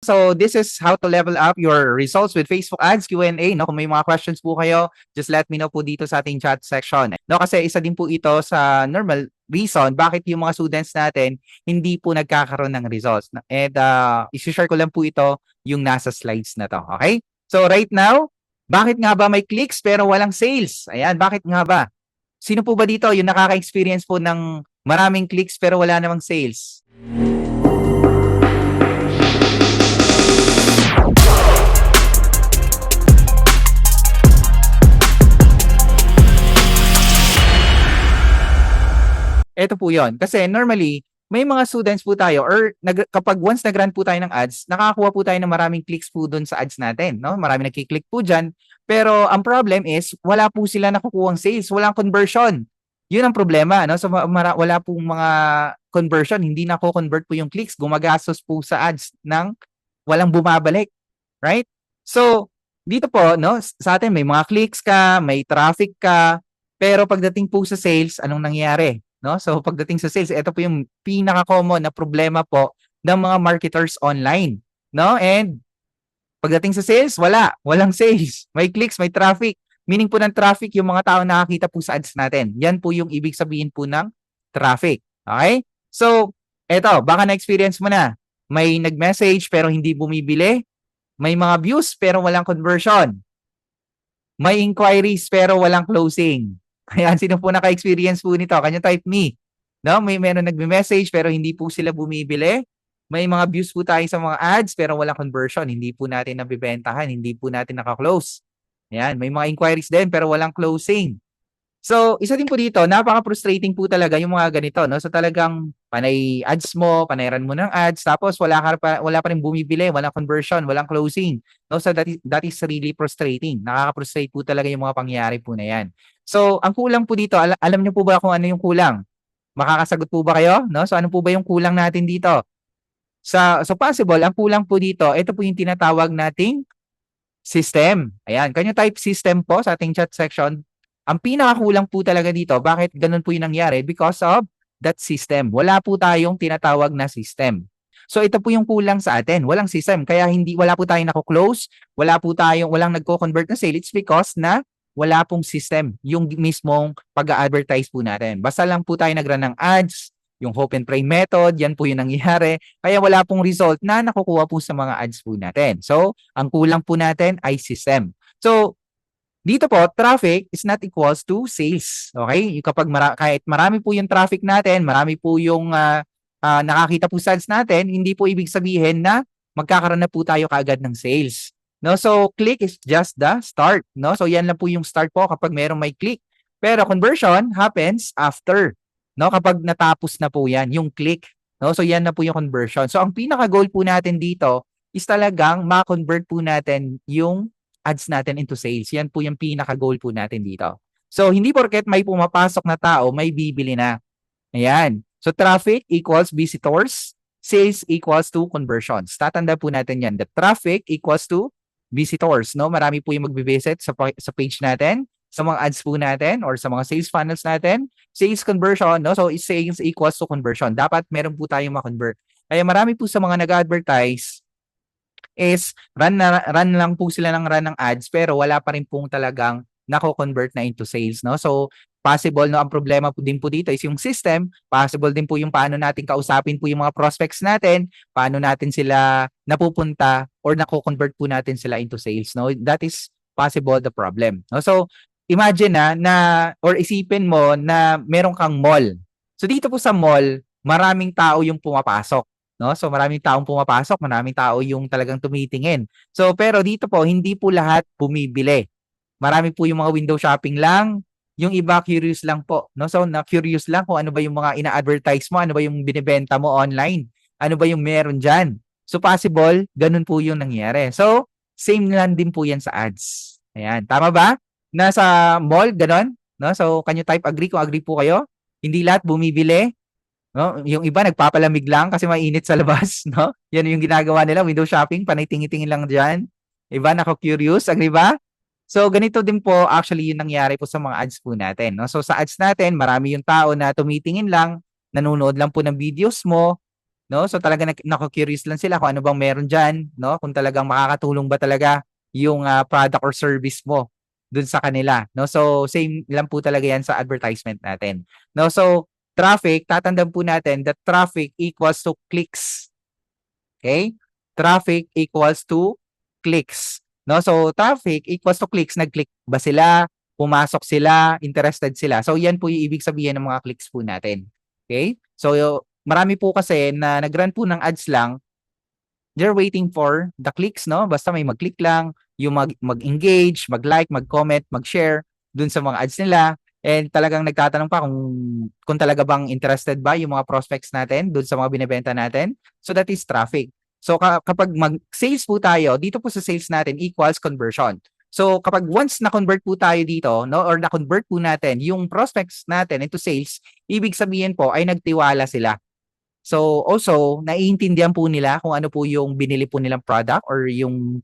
So this is how to level up your results with Facebook ads Q&A, no? Kung may mga questions po kayo, just let me know po dito sa ating chat section. No, kasi isa din po ito sa normal reason bakit yung mga students natin hindi po nagkakaroon ng results. And i-share ko lang po ito yung nasa slides na to. Okay? So right now, bakit nga ba may clicks pero walang sales? Ayan, bakit nga ba? Sino po ba dito yung nakaka-experience po ng maraming clicks pero wala namang sales? Ito po yon. Kasi normally, may mga students po tayo or kapag once nag-run po tayo ng ads, nakakakuha po tayo ng maraming clicks po dun sa ads natin. No? Marami nagkiklik po dyan. Pero ang problem is, wala po sila nakukuhang sales. Walang conversion. Yun ang problema. No? So wala pong mga conversion. Hindi nako-convert po yung clicks. Gumagastos po sa ads ng walang bumabalik. Right? So, dito po, no, sa atin may mga clicks ka, may traffic ka, pero pagdating po sa sales, anong nangyayari? No? So pagdating sa sales, ito po yung pinaka-common na problema po ng mga marketers online. No? And pagdating sa sales, walang sales. May clicks, may traffic. Meaning po ng traffic, yung mga tao nakakita po sa ads natin. Yan po yung ibig sabihin po ng traffic. Okay? So, eto, baka na-experience mo na. May nag-message pero hindi bumibili. May mga views pero walang conversion. May inquiries pero walang closing. Ayan, sino po naka-experience po nito? Can you type me? No, meron nagme-message pero hindi po sila bumibili. May mga views po tayo sa mga ads pero walang conversion. Hindi po natin nabibentahan, hindi po natin naka-close. Ayan, may mga inquiries din pero walang closing. So, isa din po dito, napaka-frustrating po talaga yung mga ganito, no? So, talagang panay ads mo, panayaran mo ng ads, tapos wala pa rin bumibili, walang conversion, walang closing. No? So, that is really frustrating. Nakaka-frustrate po talaga yung mga pangyayari po na yan. So, ang kulang po dito, alam niyo po ba kung ano yung kulang? Makakasagot po ba kayo? No? So, ano po ba yung kulang natin dito? So possible, ang kulang po dito, ito po yung tinatawag nating system. Ayan, can you type system po sa ating chat section? Ang pinakakulang po talaga dito, bakit ganun po yung nangyari? Because of that system. Wala po tayong tinatawag na system. So ito po yung kulang sa atin. Walang system. Kaya wala po tayong nako-close, walang nagko-convert na sale. It's because na wala pong system yung mismong pag-a-advertise po natin. Basta lang po tayo nag-run ng ads, yung hope and pray method, yan po yung nangyayari. Kaya wala pong result na nakukuha po sa mga ads po natin. So, ang kulang po natin ay system. So, dito po, traffic is not equals to sales. Okay? Kapag kahit marami po yung traffic natin, marami po yung nakakita po sa ads natin, hindi po ibig sabihin na magkakaroon na po tayo kaagad ng sales. No? So, click is just the start. No? So, yan lang po yung start po kapag merong may click. Pero conversion happens after. No? Kapag natapos na po yan, yung click. No? So, yan na po yung conversion. So, ang pinaka-goal po natin dito is talagang ma-convert po natin yung ads natin into sales. Yan po yung pinaka-goal po natin dito. So, hindi porket may pumapasok na tao, may bibili na. Ayan. So, traffic equals visitors, sales equals to conversions. Tatanda po natin yan. The traffic equals to visitors. No? Marami po yung magbivisit sa page natin, sa mga ads po natin, or sa mga sales funnels natin. Sales conversion, no? So, sales equals to conversion. Dapat meron po tayong ma-convert. Kaya marami po sa mga nag-advertise is run lang po sila ng ads pero wala pa rin pong talagang nako-convert na into sales, no? So, possible, no, ang problema po din po dito is yung system, possible din po yung paano natin kausapin po yung mga prospects natin, paano natin sila napupunta or nako-convert po natin sila into sales, no? That is possible the problem, no? So, imagine or isipin mo na meron kang mall. So, dito po sa mall, maraming tao yung pumapasok. No? So maraming taong pumapasok, maraming tao yung talagang tumitingin. So pero dito po, hindi po lahat bumibili. Marami po yung mga window shopping lang, yung iba curious lang po. No? So na-curious lang kung ano ba yung mga ina-advertise mo, ano ba yung binibenta mo online, ano ba yung meron dyan. So possible, ganun po yung nangyari. So same lang din po yan sa ads. Ayan, tama ba? Nasa mall, ganun? No? So can you type agree kung agree po kayo? Hindi lahat bumibili. No, yung iba nagpapalamig lang kasi mainit sa labas, no? Yan yung ginagawa nila, window shopping, panay tingin-tingin lang diyan. Iba nako-curious, agree ba? So ganito din po actually yung nangyari po sa mga ads po natin, no? So sa ads natin, marami yung tao na tumitingin lang, nanonood lang po ng videos mo, no? So talaga naku-curious lang sila kung ano bang meron diyan, no? Kung talagang makakatulong ba talaga yung product or service mo dun sa kanila, no? So same lang po talaga 'yan sa advertisement natin, no? So traffic, tatandaan po natin that traffic equals to clicks. Okay? Traffic equals to clicks. No? So, traffic equals to clicks. Nag-click ba sila? Pumasok sila? Interested sila? So, yan po yung ibig sabihin ng mga clicks po natin. Okay? So, marami po kasi na nag-run po ng ads lang, they're waiting for the clicks, no? Basta may mag-click lang, yung mag-engage, mag-like, mag-comment, mag-share dun sa mga ads nila. And talagang nagtatanong pa kung talaga bang interested ba yung mga prospects natin dun sa mga binebenta natin. So that is traffic. So kapag mag-sales po tayo, dito po sa sales natin equals conversion. So kapag once na-convert po tayo dito, no, or na-convert po natin yung prospects natin into sales, ibig sabihin po ay nagtiwala sila. So also, naiintindihan po nila kung ano po yung binili po nilang product or yung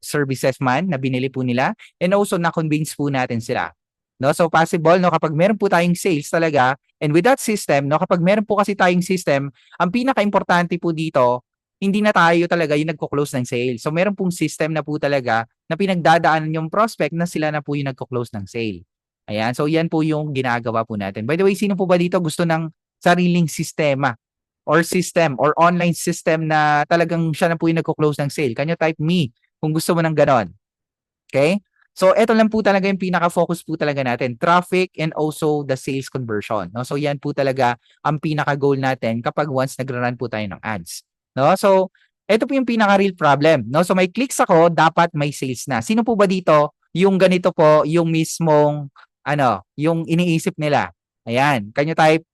services man na binili po nila, and also na-convince po natin sila. No? So possible, no, kapag meron po tayong sales talaga, and with that system, no, kapag meron po kasi tayong system, ang pinaka-importante po dito, hindi na tayo talaga yung nagko-close ng sale. So meron pong system na po talaga na pinagdadaanan yung prospect na sila na po yung nagko-close ng sale. Ayan, so yan po yung ginagawa po natin. By the way, sino po ba dito gusto ng sariling sistema or system or online system na talagang siya na po yung nagko-close ng sale? Can you type me kung gusto mo ng ganon? Okay? So, ito lang po talaga yung pinaka-focus po talaga natin, traffic and also the sales conversion. No? So, yan po talaga ang pinaka-goal natin kapag once nag-run po tayo ng ads. No? So, ito po yung pinaka-real problem. No? So, may clicks ako, dapat may sales na. Sino po ba dito yung ganito po, yung mismong, yung iniisip nila? Ayan. Can you type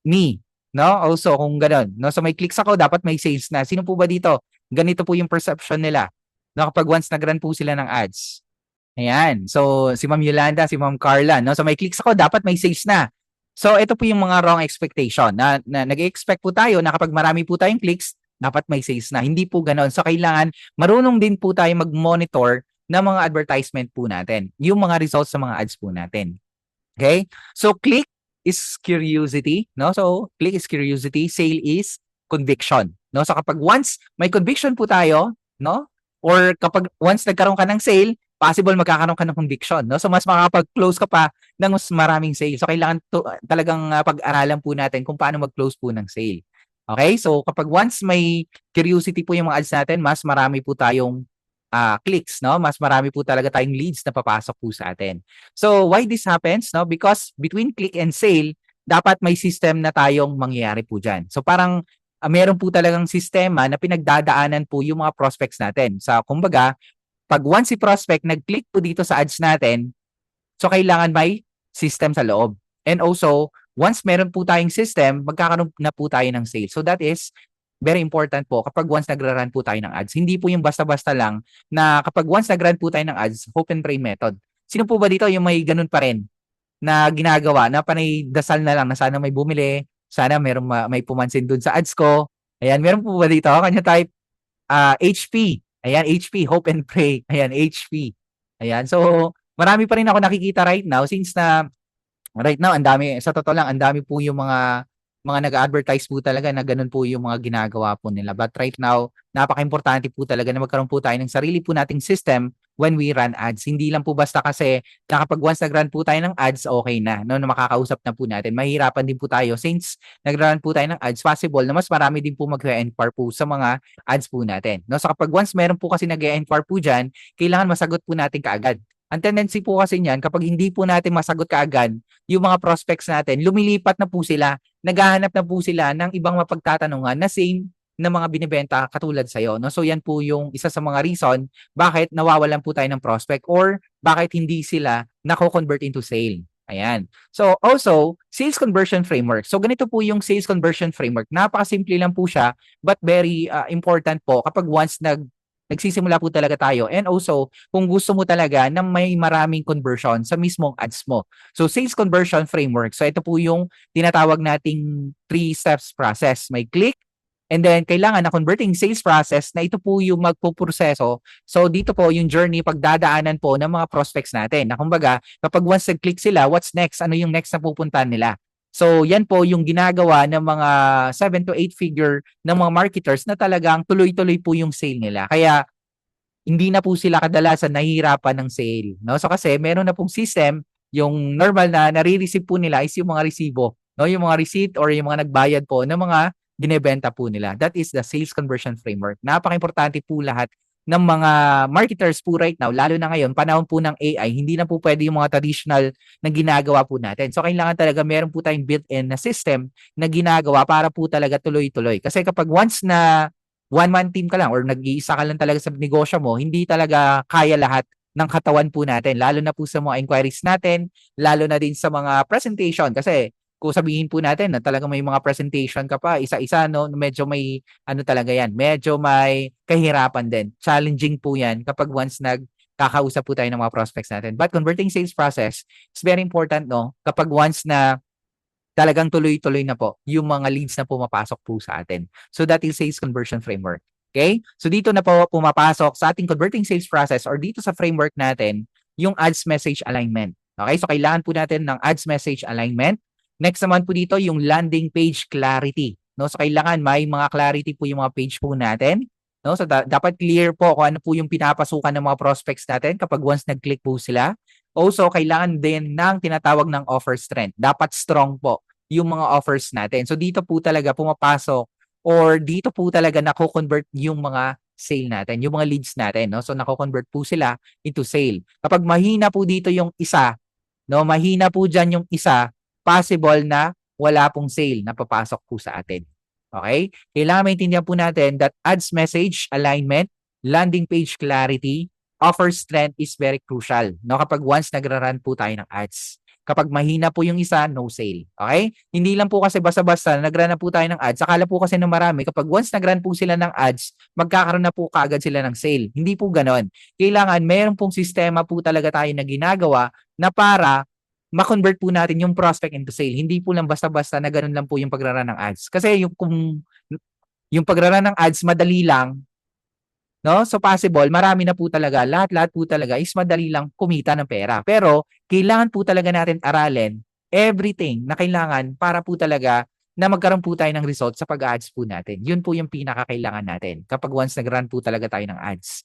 me? No? Also, kung ganon. No? So, may clicks ako, dapat may sales na. Sino po ba dito? Ganito po yung perception nila. No, kapag once nag-run po sila ng ads. Ayan. So, si Ma'am Yolanda, si Ma'am Carla, no? So, may clicks ako, dapat may sales na. So, ito po yung mga wrong expectation na nag-expect po tayo na kapag marami po tayong clicks, dapat may sales na. Hindi po ganoon. So, kailangan marunong din po tayo mag-monitor ng mga advertisement po natin. Yung mga results sa mga ads po natin. Okay? So, click is curiosity, no? So, click is curiosity, sale is conviction, no? So, kapag once may conviction po tayo, no? Or kapag once nagkaroon ka ng sale, possible magkakaroon ka ng conviction, no? So, mas makakapag-close ka pa ng mas maraming sale. So, kailangan talagang pag-aralan po natin kung paano mag-close po ng sale. Okay? So, kapag once may curiosity po yung mga ads natin, mas marami po tayong clicks, no? Mas marami po talaga tayong leads na papasok po sa atin. So, why this happens, no? Because between click and sale, dapat may system na tayong mangyayari po dyan. So, parang meron po talagang sistema na pinagdadaanan po yung mga prospects natin. Sa kumbaga, pag once si prospect nag-click po dito sa ads natin, so kailangan may system sa loob. And also, once meron po tayong system, magkakaroon na po tayo ng sale. So that is very important po kapag once nagra-run po tayo ng ads. Hindi po yung basta-basta lang na kapag once nag-run po tayo ng ads, hope and pray method. Sino po ba dito yung may ganun pa rin na ginagawa na panay dasal na lang na sana may bumili, sana may pumansin dun sa ads ko. Ayan, meron po ba dito? Kanya type HP. Ayan, HP, hope and pray. Ayan, HP. Ayan, so marami pa rin ako nakikita right now since na right now, ang dami, sa totoo lang, ang dami po yung mga nag-advertise po talaga na ganun po yung mga ginagawa po nila. But right now, napaka-importante po talaga na magkaroon po tayo ng sarili po nating system when we run ads. Hindi lang po basta kasi na kapag once nag-run po tayo ng ads, okay na, no, na makakausap na po natin. Mahirapan din po tayo since nag-run po tayo ng ads, possible na mas marami din po mag-enquire po sa mga ads po natin. No? So kapag once meron po kasi nag-enquire po dyan, kailangan masagot po natin kaagad. Ang tendency po kasi niyan, kapag hindi po natin masagot kaagad yung mga prospects natin, lumilipat na po sila, naghahanap na po sila ng ibang mapagtatanungan na same na mga binibenta katulad sa'yo. No? So yan po yung isa sa mga reason bakit nawawalan po tayo ng prospect or bakit hindi sila nako-convert into sale. Ayan. So also, sales conversion framework. So ganito po yung sales conversion framework. Napakasimple lang po siya but very important po kapag once nagsisimula po talaga tayo. And also, kung gusto mo talaga na may maraming conversion sa mismong ads mo. So, sales conversion framework. So, ito po yung tinatawag nating 3 steps process. May click, and then kailangan na converting sales process na ito po yung magpuproseso. So, dito po yung journey, pagdadaanan po ng mga prospects natin. Na kumbaga, kapag once nag-click sila, what's next? Ano yung next na pupuntahan nila? So yan po yung ginagawa ng mga 7 to 8 figure ng mga marketers na talagang tuloy-tuloy po yung sale nila. Kaya hindi na po sila kadalasan nahihirapan ng sale, no? So kasi meron na pong system, yung normal na nare-receive po nila is yung mga resibo, no? Yung mga receipt or yung mga nagbayad po ng mga binebenta po nila. That is the sales conversion framework. Napakaimportante po lahat ng mga marketers po right now, lalo na ngayon, panahon po ng AI, hindi na po pwede yung mga traditional na ginagawa po natin. So kailangan talaga meron po tayong built-in na system na ginagawa para po talaga tuloy-tuloy. Kasi kapag once na one-man team ka lang or nag-iisa ka lang talaga sa negosyo mo, hindi talaga kaya lahat ng katawan po natin. Lalo na po sa mga inquiries natin, lalo na din sa mga presentation. Kasi kung sabihin po natin na talagang may mga presentation ka pa, isa-isa, no, medyo may, ano talaga yan, medyo may kahirapan din. Challenging po yan kapag once kakausap po tayo ng mga prospects natin. But converting sales process is very important, no? Kapag once na talagang tuloy-tuloy na po yung mga leads na pumapasok po sa atin. So that is sales conversion framework. Okay? So dito na po pumapasok sa ating converting sales process or dito sa framework natin yung ads message alignment. Okay? So kailangan po natin ng ads message alignment. Next naman po dito yung landing page clarity. No? So kailangan may mga clarity po yung mga page po natin. No? So dapat clear po kung ano po yung pinapasukan ng mga prospects natin kapag once nag-click po sila. Also, kailangan din ng tinatawag ng offer strength. Dapat strong po yung mga offers natin. So dito po talaga pumapasok or dito po talaga nako-convert yung mga sale natin, yung mga leads natin, no? So nako-convert po sila into sale. Kapag mahina po dito yung isa, no? Mahina po diyan yung isa, possible na wala pong sale na papasok po sa atin. Okay? Kailangan maintindihan po natin that ads message alignment, landing page clarity, offer strength is very crucial, no? Kapag once nagra-run po tayo ng ads. Kapag mahina po yung isa, no sale. Okay? Hindi lang po kasi basta-basta nag-run na po tayo ng ads. Akala po kasi ng marami, kapag once nag-run po sila ng ads, magkakaroon na po kaagad sila ng sale. Hindi po ganon. Kailangan mayroon pong sistema po talaga tayo na ginagawa na para ma-convert po natin yung prospect into sale. Hindi po lang basta-basta na ganun lang po yung pagra-run ng ads. Kasi yung pagra-run ng ads madali lang, no? So possible, marami na po talaga, lahat-lahat po talaga is madali lang kumita ng pera. Pero kailangan po talaga natin aralin everything na kailangan para po talaga na magkaroon po tayo ng result sa pag-ads po natin. Yun po yung pinakakailangan natin kapag once nag-run po talaga tayo ng ads.